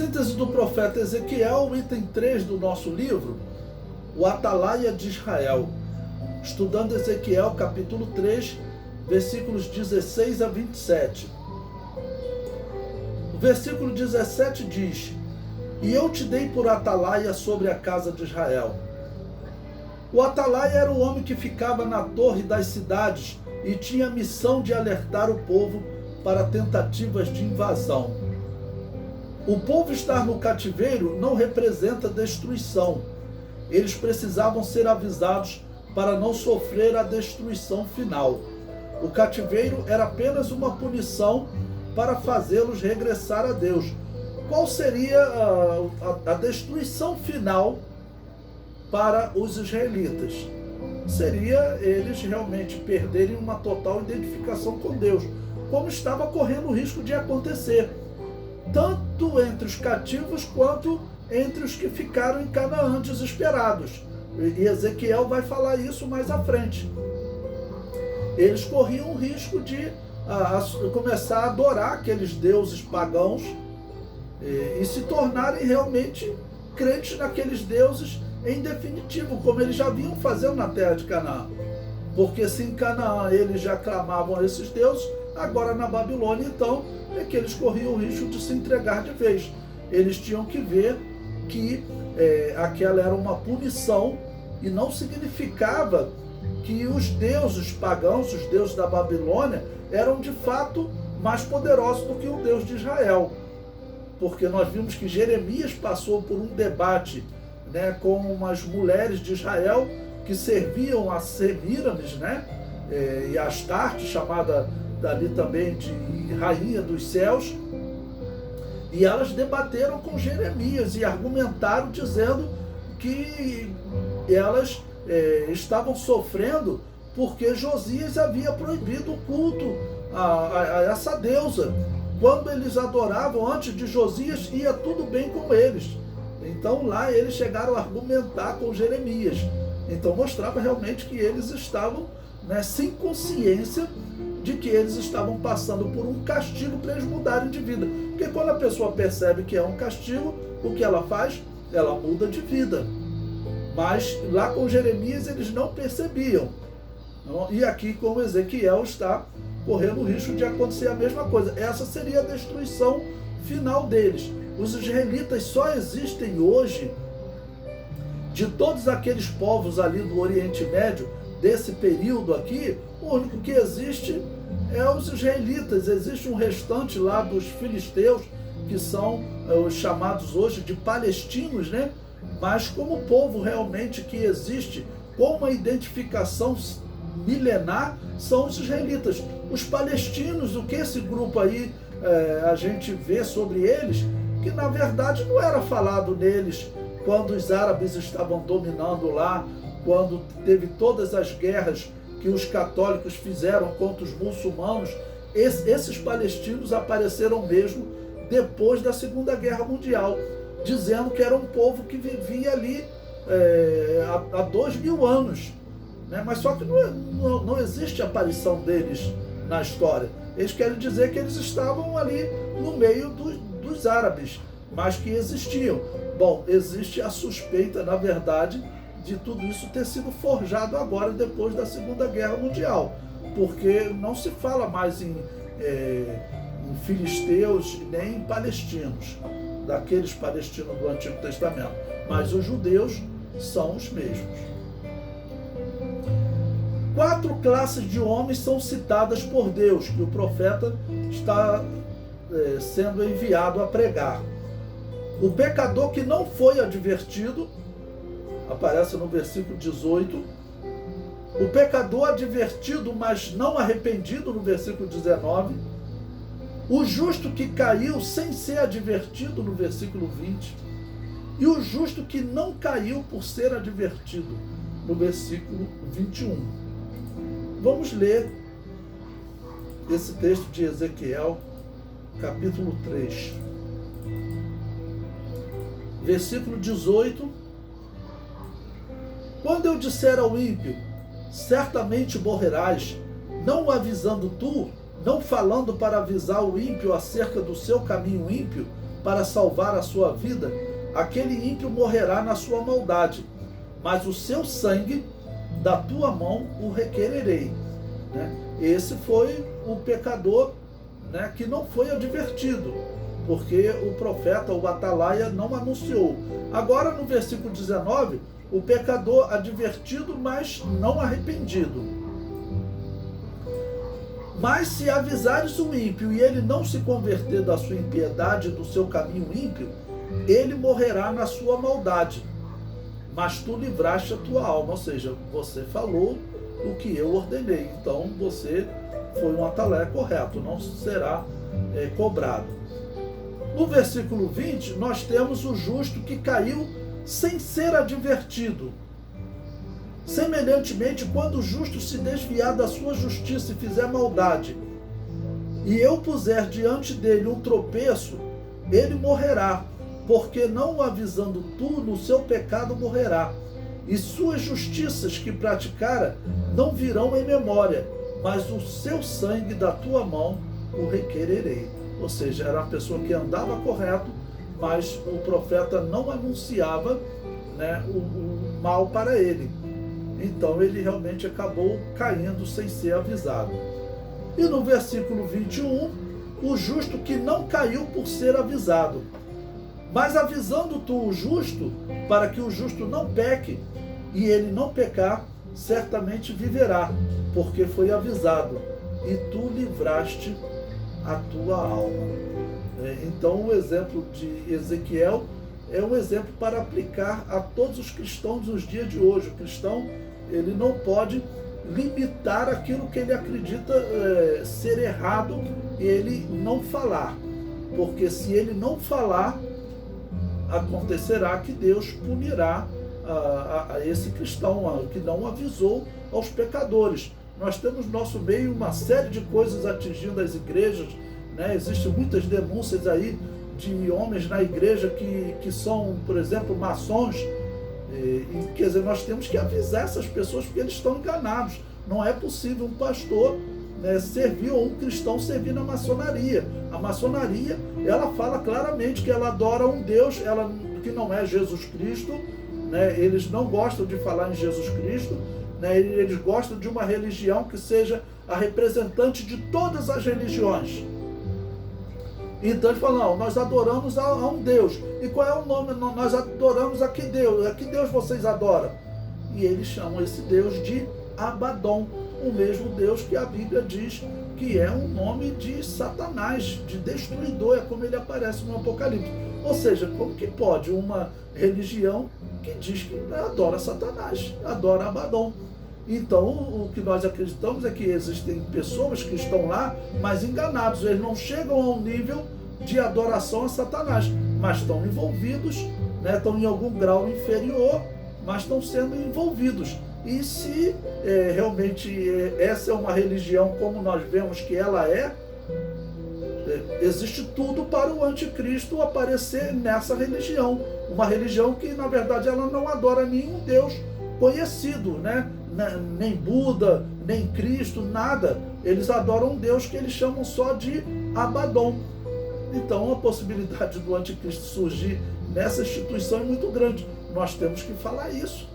Síntese do profeta Ezequiel, item 3 do nosso livro, o Atalaia de Israel. Estudando Ezequiel, capítulo 3, versículos 16 a 27. O versículo 17 diz: E eu te dei por atalaia sobre a casa de Israel. O atalaia era o homem que ficava na torre das cidades e tinha a missão de alertar o povo para tentativas de invasão. O povo estar no cativeiro não representa destruição. Eles precisavam ser avisados para não sofrer a destruição final. O cativeiro era apenas uma punição para fazê-los regressar a Deus. Qual seria a destruição final para os israelitas? Seria eles realmente perderem uma total identificação com Deus, como estava correndo o risco de acontecer, tanto entre os cativos quanto entre os que ficaram em Canaã desesperados. E Ezequiel vai falar isso mais à frente. Eles corriam o risco de começar a adorar aqueles deuses pagãos e se tornarem realmente crentes naqueles deuses em definitivo, como eles já vinham fazendo na terra de Canaã. Porque se em Canaã eles já clamavam a esses deuses, agora na Babilônia, então, é que eles corriam o risco de se entregar de vez. Eles tinham que ver que aquela era uma punição e não significava que os deuses pagãos, os deuses da Babilônia, eram de fato mais poderosos do que o Deus de Israel. Porque nós vimos que Jeremias passou por um debate, né, com umas mulheres de Israel que serviam a Semíramis, né, e Astarte, chamada dali também de Rainha dos Céus, e elas debateram com Jeremias e argumentaram dizendo que elas estavam sofrendo porque Josias havia proibido o culto a essa deusa. Quando eles adoravam antes de Josias, ia tudo bem com eles. Então lá eles chegaram a argumentar com Jeremias. Então mostrava realmente que eles estavam, né, sem consciência de que eles estavam passando por um castigo para eles mudarem de vida. Porque quando a pessoa percebe que é um castigo, o que ela faz? Ela muda de vida. Mas lá com Jeremias eles não percebiam. E aqui com Ezequiel está correndo o risco de acontecer a mesma coisa. Essa seria a destruição final deles. Os israelitas só existem hoje, de todos aqueles povos ali do Oriente Médio, desse período aqui, o único que existe é os israelitas. Existe um restante lá dos filisteus, que são os chamados hoje de palestinos, né? Mas como povo realmente que existe, com uma identificação milenar, são os israelitas. Os palestinos, o que esse grupo aí a gente vê sobre eles, que na verdade não era falado neles quando os árabes estavam dominando lá, quando teve todas as guerras que os católicos fizeram contra os muçulmanos. Esses palestinos apareceram mesmo depois da Segunda Guerra Mundial, dizendo que era um povo que vivia ali há 2000 anos. Né? Mas só que não existe aparição deles na história. Eles querem dizer que eles estavam ali no meio dos árabes, mas que existiam. Bom, existe a suspeita, na verdade, de tudo isso ter sido forjado agora, depois da Segunda Guerra Mundial, porque não se fala mais em filisteus nem em palestinos, daqueles palestinos do Antigo Testamento, mas os judeus são os mesmos. 4 classes de homens são citadas por Deus, que o profeta está sendo enviado a pregar. O pecador que não foi advertido, aparece no versículo 18. O pecador advertido, mas não arrependido, no versículo 19. O justo que caiu sem ser advertido, no versículo 20. E o justo que não caiu por ser advertido, no versículo 21. Vamos ler esse texto de Ezequiel, capítulo 3. Versículo 18. Quando eu disser ao ímpio, certamente morrerás, não avisando tu, não falando para avisar o ímpio acerca do seu caminho ímpio, para salvar a sua vida, aquele ímpio morrerá na sua maldade, mas o seu sangue da tua mão o requererei. Né? Esse foi o pecador, né, que não foi advertido, porque o profeta, o atalaia, não anunciou. Agora no versículo 19, o pecador advertido, mas não arrependido. Mas se avisares o ímpio e ele não se converter da sua impiedade e do seu caminho ímpio, ele morrerá na sua maldade, mas tu livraste a tua alma. Ou seja, você falou o que eu ordenei, então você foi um atalaia correto, não será cobrado. No versículo 20, nós temos o justo que caiu sem ser advertido. Semelhantemente, quando o justo se desviar da sua justiça e fizer maldade, e eu puser diante dele um tropeço, ele morrerá, porque não o avisando tu, no seu pecado morrerá. E suas justiças que praticara não virão em memória, mas o seu sangue da tua mão o requererei. Ou seja, era uma pessoa que andava correto, mas o profeta não anunciava, né, o mal para ele. Então ele realmente acabou caindo sem ser avisado. E no versículo 21, o justo que não caiu por ser avisado. Mas avisando tu o justo, para que o justo não peque, e ele não pecar, certamente viverá, porque foi avisado, e tu livraste a tua alma. Então o exemplo de Ezequiel é um exemplo para aplicar a todos os cristãos nos dias de hoje. O cristão, ele não pode limitar aquilo que ele acredita ser errado e ele não falar, porque se ele não falar, acontecerá que Deus punirá a esse cristão que não avisou aos pecadores. Nós temos no nosso meio uma série de coisas atingindo as igrejas, né? Existem muitas denúncias aí de homens na igreja que são, por exemplo, maçons. Quer dizer, nós temos que avisar essas pessoas porque eles estão enganados. Não é possível um pastor, né, servir, ou um cristão servir na maçonaria. A maçonaria, ela fala claramente que ela adora um Deus, que não é Jesus Cristo, né? Eles não gostam de falar em Jesus Cristo, né? Eles gostam de uma religião que seja a representante de todas as religiões. Então eles falam, não, nós adoramos a um Deus. E qual é o nome? Nós adoramos a que Deus? A que Deus vocês adoram? E eles chamam esse Deus de Abaddon, o mesmo Deus que a Bíblia diz que é um nome de Satanás, de destruidor, é como ele aparece no Apocalipse. Ou seja, como que pode uma religião que diz que adora Satanás, adora Abaddon? Então, o que nós acreditamos é que existem pessoas que estão lá, mas enganados. Eles não chegam ao nível de adoração a Satanás, mas estão envolvidos, né? Estão em algum grau inferior, mas estão sendo envolvidos. E se realmente essa é uma religião como nós vemos que ela existe tudo para o anticristo aparecer nessa religião. Uma religião que, na verdade, ela não adora nenhum Deus conhecido, né? Nem Buda, nem Cristo, nada. Eles adoram um Deus que eles chamam só de Abaddon. Então a possibilidade do anticristo surgir nessa instituição é muito grande. Nós temos que falar isso,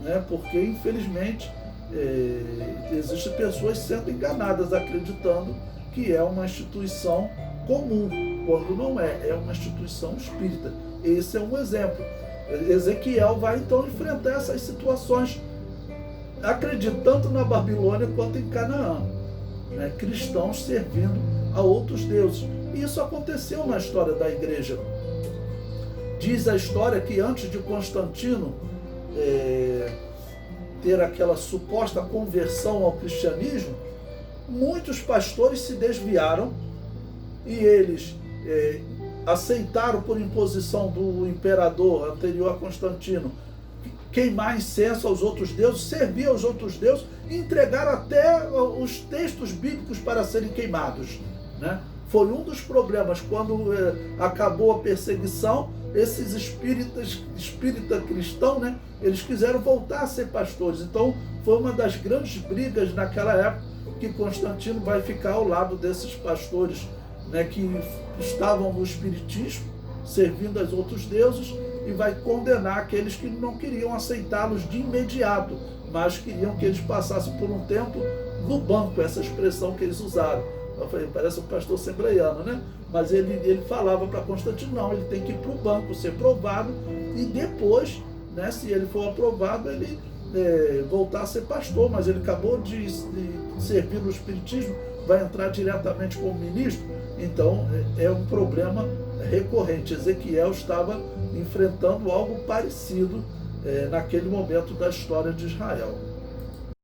né? Porque infelizmente existem pessoas sendo enganadas, acreditando que é uma instituição comum, quando não é uma instituição espírita. Esse é um exemplo. Ezequiel vai então enfrentar essas situações, acredito, tanto na Babilônia quanto em Canaã, né? Cristãos servindo a outros deuses. E isso aconteceu na história da igreja. Diz a história que antes de Constantino ter aquela suposta conversão ao cristianismo, muitos pastores se desviaram e eles aceitaram, por imposição do imperador anterior a Constantino, queimar incenso aos outros deuses, servir aos outros deuses e entregar até os textos bíblicos para serem queimados, né? Foi um dos problemas quando acabou a perseguição. Esses espírita cristão, né, eles quiseram voltar a ser pastores. Então foi uma das grandes brigas naquela época, que Constantino vai ficar ao lado desses pastores, né, que estavam no espiritismo, servindo aos outros deuses, e vai condenar aqueles que não queriam aceitá-los de imediato, mas queriam que eles passassem por um tempo no banco, essa expressão que eles usaram. Eu falei, parece um pastor assembleiano, né? Mas ele falava para Constantino, não, ele tem que ir para o banco, ser provado, e depois, né, se ele for aprovado, ele voltar a ser pastor. Mas ele acabou de servir no espiritismo, vai entrar diretamente como ministro. Então é um problema recorrente. Ezequiel estava enfrentando algo parecido naquele momento da história de Israel.